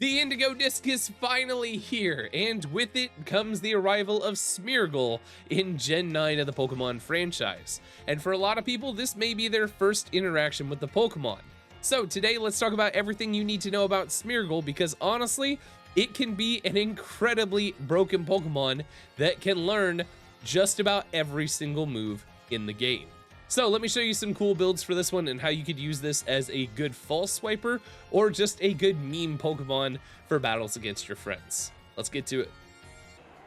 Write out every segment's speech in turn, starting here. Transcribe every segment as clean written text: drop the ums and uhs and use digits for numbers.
The Indigo disc is finally here, and with it comes the arrival of Smeargle in Gen 9 of the Pokemon franchise. And for a lot of people, this may be their first interaction with the Pokemon. So today, let's talk about everything you need to know about Smeargle, because honestly, it can be an incredibly broken Pokemon that can learn just about every single move in the game. So let me show you some cool builds for this one and how you could use this as a good false swiper or just a good meme Pokemon for battles against your friends. Let's get to it.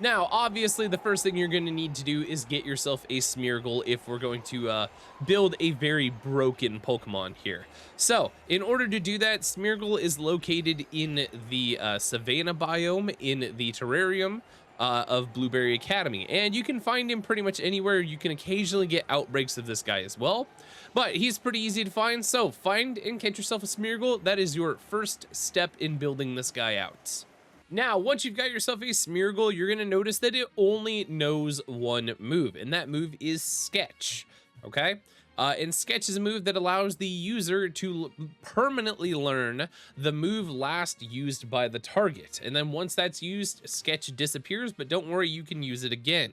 Now, obviously, the first thing you're going to need to do is get yourself a Smeargle if we're going to build a very broken Pokemon here. So, in order to do that, Smeargle is located in the Savannah biome in the terrarium of Blueberry Academy, and you can find him pretty much anywhere. You can occasionally get outbreaks of this guy as well, but he's pretty easy to find. So find and catch yourself a Smeargle. That is your first step in building this guy out. Now, once you've got yourself a Smeargle, you're going to notice that it only knows one move, and that move is Sketch. Okay? And Sketch is a move that allows the user to permanently learn the move last used by the target. And then once that's used, Sketch disappears, but don't worry, you can use it again.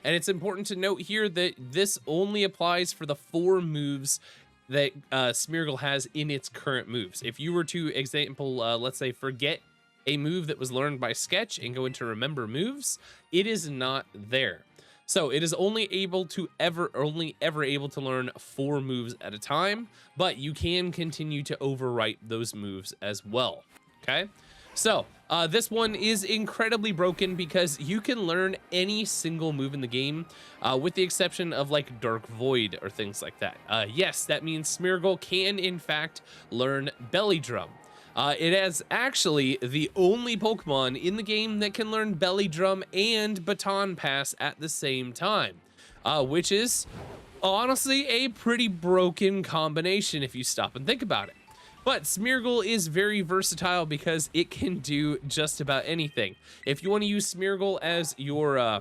And it's important to note here that this only applies for the 4 moves that Smeargle has in its current moves. If you were to, example, let's say, forget a move that was learned by Sketch and go into remember moves, it is not there. So it is only ever able to learn 4 moves at a time, but you can continue to overwrite those moves as well. Okay, so this one is incredibly broken because you can learn any single move in the game, with the exception of like Dark Void or things like that. Yes, that means Smeargle can in fact learn Belly Drum. It is actually the only Pokemon in the game that can learn Belly Drum and Baton Pass at the same time, which is honestly a pretty broken combination if you stop and think about it. But Smeargle is very versatile because it can do just about anything. If you want to use Smeargle as your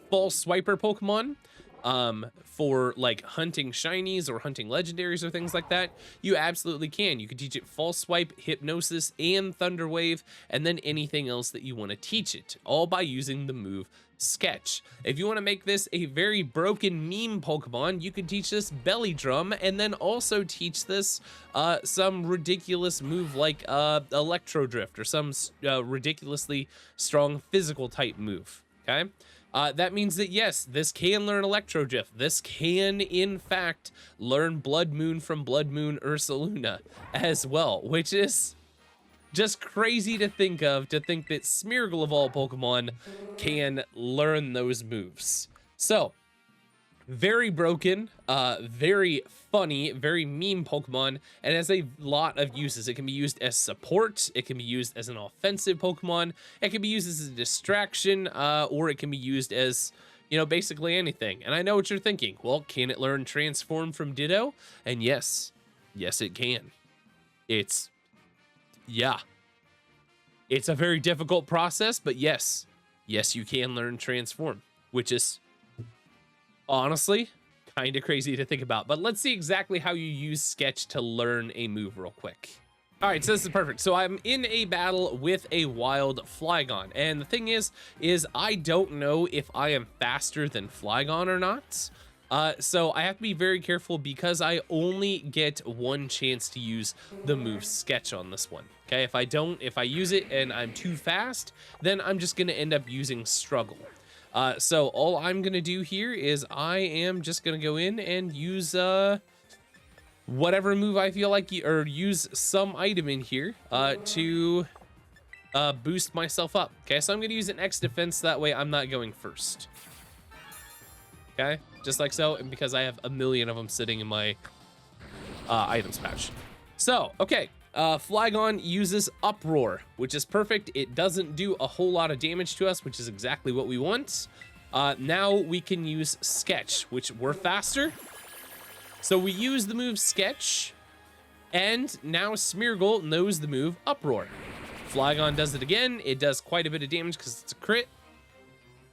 false swiper Pokemon, for like hunting shinies or hunting legendaries or things like that, you absolutely can. You can teach it false swipe, hypnosis, and thunder wave, and then anything else that you want to teach it, all by using the move Sketch. If you want to make this a very broken meme Pokemon, you can teach this Belly Drum and then also teach this some ridiculous move like Electro Drift or some ridiculously strong physical type move. Okay, that means that yes, this can learn Electro Drift. This can in fact learn Blood Moon from Blood Moon Ursaluna as well, which is just crazy to think of, to think that Smeargle of all Pokemon can learn those moves. So very broken, very funny, very meme Pokemon, and has a lot of uses. It can be used as support, it can be used as an offensive Pokemon, it can be used as a distraction, or it can be used as, you know, basically anything. And I know what you're thinking. Well, can it learn Transform from Ditto? And yes, it can. Yeah. It's a very difficult process, but yes, you can learn Transform, which is honestly kind of crazy to think about. But let's see exactly how you use Sketch to learn a move real quick. All right, so this is perfect. So I'm in a battle with a wild Flygon, and the thing is I don't know if I am faster than Flygon or not. So I have to be very careful because I only get one chance to use the move Sketch on this one. Okay, if I use it and I'm too fast, then I'm just gonna end up using Struggle. So all I'm gonna do here is I am just gonna go in and use whatever move I feel like, or use some item in here to boost myself up. Okay, so I'm gonna use an X defense, that way I'm not going first. Okay, just like so, and because I have a million of them sitting in my items pouch. So, okay, Flygon uses Uproar, which is perfect. It doesn't do a whole lot of damage to us, which is exactly what we want. Now we can use Sketch, which we're faster. So we use the move Sketch, and now Smeargle knows the move Uproar. Flygon does it again. It does quite a bit of damage because it's a crit.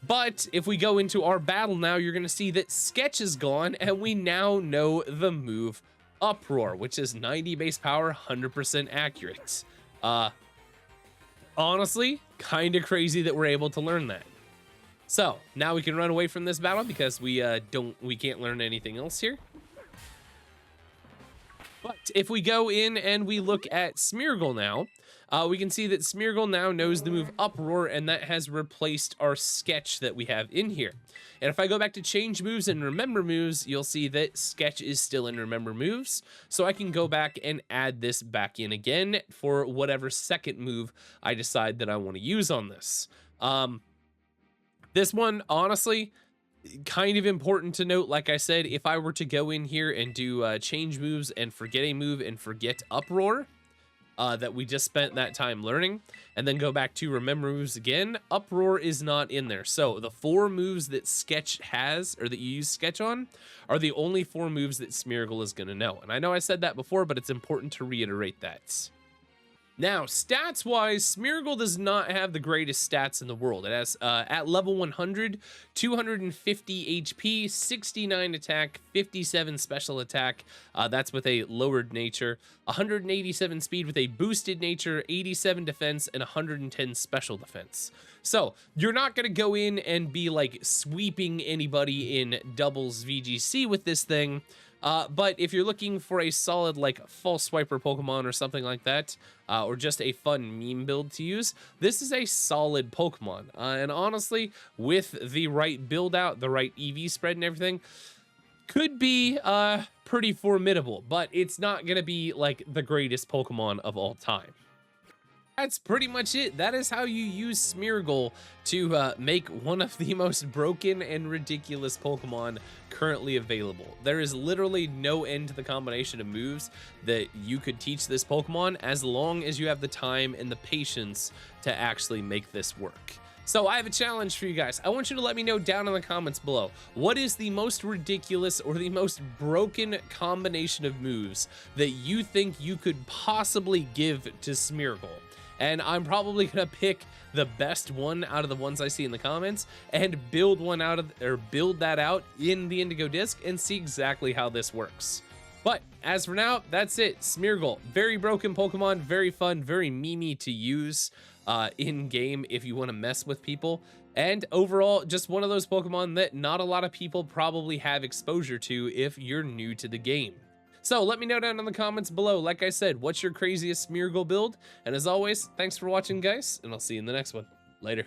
But if we go into our battle now, you're going to see that Sketch is gone, and we now know the move Uproar, which is 90 base power, 100% accurate. Honestly, kind of crazy that we're able to learn that. So now we can run away from this battle because we can't learn anything else here. But if we go in and we look at Smeargle now, we can see that Smeargle now knows the move Uproar, and that has replaced our Sketch that we have in here. And if I go back to change moves and remember moves, you'll see that Sketch is still in remember moves. So I can go back and add this back in again for whatever second move I decide that I want to use on this. This one, honestly, kind of important to note. Like I said, if I were to go in here and do change moves and forget a move and forget Uproar, that we just spent that time learning, and then go back to remember moves again, Uproar is not in there. So the 4 moves that Sketch has, or that you use Sketch on, are the only 4 moves that Smeargle is going to know. And I know I said that before, but it's important to reiterate that. Now, stats-wise, Smeargle does not have the greatest stats in the world. It has, at level 100, 250 HP, 69 attack, 57 special attack. That's with a lowered nature, 187 speed with a boosted nature, 87 defense, and 110 special defense. So, you're not going to go in and be, like, sweeping anybody in doubles VGC with this thing. But if you're looking for a solid, like, false swiper Pokemon or something like that, or just a fun meme build to use, this is a solid Pokemon. And honestly, with the right build out, the right EV spread and everything, could be pretty formidable, but it's not going to be, like, the greatest Pokemon of all time. That's pretty much it. That is how you use Smeargle to make one of the most broken and ridiculous Pokemon currently available. There is literally no end to the combination of moves that you could teach this Pokemon, as long as you have the time and the patience to actually make this work. So I have a challenge for you guys. I want you to let me know down in the comments below, what is the most ridiculous or the most broken combination of moves that you think you could possibly give to Smeargle? And I'm probably gonna pick the best one out of the ones I see in the comments and build that out in the Indigo disc and see exactly how this works. But as for now, that's it. Smeargle, very broken Pokemon, very fun, very memey to use in game if you want to mess with people. And overall, just one of those Pokemon that not a lot of people probably have exposure to if you're new to the game. So let me know down in the comments below, like I said, what's your craziest Smeargle build? And as always, thanks for watching, guys, and I'll see you in the next one. Later.